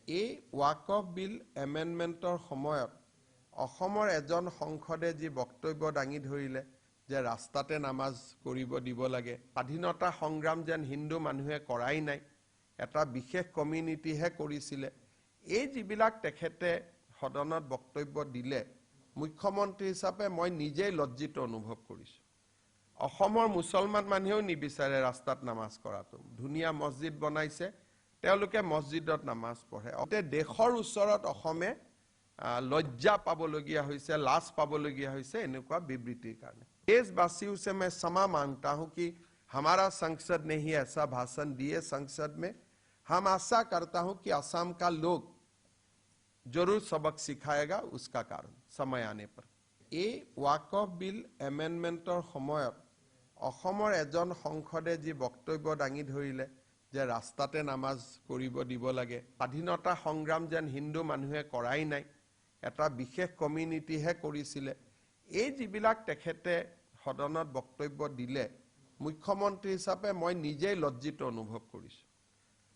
এই ৱাকফ বিল এমেণ্ডমেণ্টৰ সময়ত অসমৰ এজন সংসদে যি বক্তব্য দাঙি ধৰিলে যে ৰাস্তাতে নামাজ কৰিব দিব লাগে, স্বাধীনতা সংগ্ৰাম যেন হিন্দু মানুহে কৰাই নাই, এটা বিশেষ কমিউনিটিহে কৰিছিলে, এই যিবিলাক তেখেতে সদনত বক্তব্য দিলে, মুখ্যমন্ত্ৰী হিচাপে মই নিজেই লজ্জিত অনুভৱ কৰিছোঁ। অসমৰ মুছলমান মানুহেও নিবিচাৰে ৰাস্তাত নামাজ কৰাটো। ধুনীয়া মছজিদ বনাইছে, তেওঁলোকে মছজিদত নামাজ পঢ়ে। দেশৰ ওচৰত অসমে লজ্জা পাবলগীয়া হৈছে, লাজ পাবলগীয়া হৈছে এনেকুৱা বিবৃতিৰ কাৰণে। देशवासियों से मैं क्षमा मांगता हूं कि हमारा संसद ने ही ऐसा भाषण दिए संसद में। हम आशा करता हूं कि असम का लोग जरूर सबक सिखाएगा उसका कारण समय आने पर। এই ৱাকফ বিল এমেণ্ডমেণ্টৰ সময়ত অসমৰ এজন সংসদে যি বক্তব্য দাঙি ধৰিলে যে ৰাস্তাতে নামাজ কৰিব দিব লাগে, স্বাধীনতা সংগ্ৰাম যেন হিন্দু মানুহে কৰাই নাই, এটা বিশেষ কমিউনিটিহে কৰিছিলে, এই যিবিলাক তেখেতে সদনত বক্তব্য দিলে, মুখ্যমন্ত্ৰী হিচাপে মই নিজেই লজ্জিত অনুভৱ কৰিছোঁ।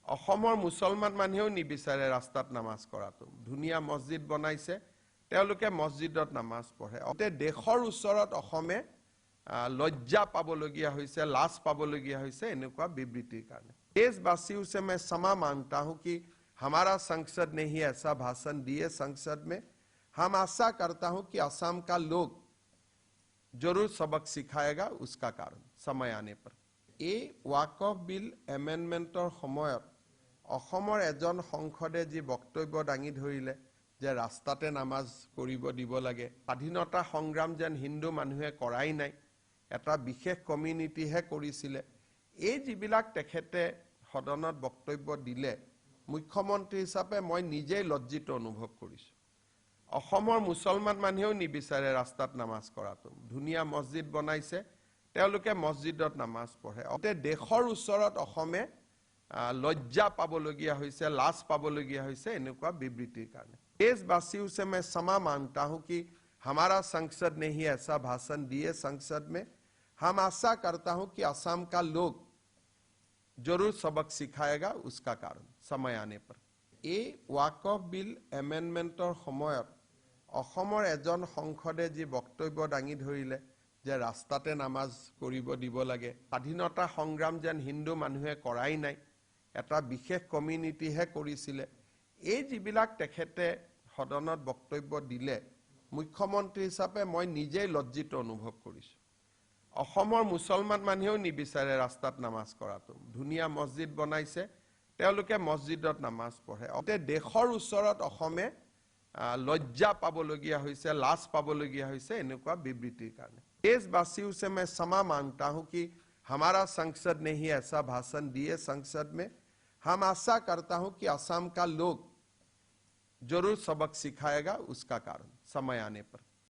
অসমৰ মুছলমান মানুহেও নিবিচাৰে ৰাস্তাত নামাজ কৰাটো। ধুনীয়া মছজিদ বনাইছে, তেওঁলোকে মছজিদত নামাজ পঢ়ে। দেশৰ ওচৰত অসমে লজ্জা পাবলগীয়া হৈছে, লাজ পাবলগীয়া হৈছে এনেকুৱা বিবৃতিৰ কাৰণে। देशवासियों से मैं क्षमा मांगता हूं कि हमारा संसद ने ही ऐसा भाषण दिए संसद में। हम आशा करता हूं कि असम का लोग जरूर सबक सिखाएगा उसका कारण समय आने पर। এই ৱাকফ বিল এমেণ্ডমেণ্টৰ সময়ত অসমৰ এজন সংসদে যি বক্তব্য দাঙি ধৰিলে যে ৰাস্তাতে নামাজ কৰিব দিব লাগে, স্বাধীনতা সংগ্ৰাম যেন হিন্দু মানুহে কৰাই নাই, এটা বিশেষ কমিউনিটিহে কৰিছিলে, এই যিবিলাক তেখেতে সদনত বক্তব্য দিলে, মুখ্যমন্ত্ৰী হিচাপে মই নিজেই লজ্জিত অনুভৱ কৰিছোঁ। অসমৰ মুছলমান মানুহেও নিবিচাৰে ৰাস্তাত নামাজ কৰাটো। ধুনীয়া মছজিদ বনাইছে, তেওঁলোকে মছজিদত নামাজ পঢ়ে। দেশৰ ওচৰত অসমে লজ্জা পাবলগীয়া হৈছে, লাজ পাবলগীয়া হৈছে এনেকুৱা বিবৃতিৰ কাৰণে। देशवासियों से मैं क्षमा मांगता हूं कि हमारा संसद ने ही ऐसा भाषण दिए संसद में। हम आशा करता हूं कि असम का लोग जरूर सबक सिखाएगा उसका कारण समय आने पर। এই ৱাকফ বিল এমেণ্ডমেণ্টৰ সময়ত অসমৰ এজন সংসদে যি বক্তব্য দাঙি ধৰিলে যে ৰাস্তাতে নামাজ কৰিব দিব লাগে, স্বাধীনতা সংগ্ৰাম যেন হিন্দু মানুহে কৰাই নাই, এটা বিশেষ কমিউনিটিহে কৰিছিলে, এই যিবিলাক তেখেতে সদনত বক্তব্য দিলে, মুখ্যমন্ত্ৰী হিচাপে মই নিজেই লজ্জিত অনুভৱ কৰিছোঁ। অসমৰ মুছলমান মানুহেও নিবিচাৰে ৰাস্তাত নামাজ কৰাটো। ধুনীয়া মছজিদ বনাইছে, তেওঁলোকে মছজিদত নামাজ পঢ়ে। দেশৰ ওচৰত অসমে লজ্জা পাবলগীয়া হৈছে, লাজ পাবলগীয়া হৈছে এনেকুৱা বিবৃতিৰ কাৰণে। देशवासियों से मैं क्षमा मांगता हूं कि हमारा संसद ने ही ऐसा भाषण दिए संसद में। हम आशा करता हूं कि असम का लोग जरूर सबक सिखाएगा उसका कारण समय आने पर।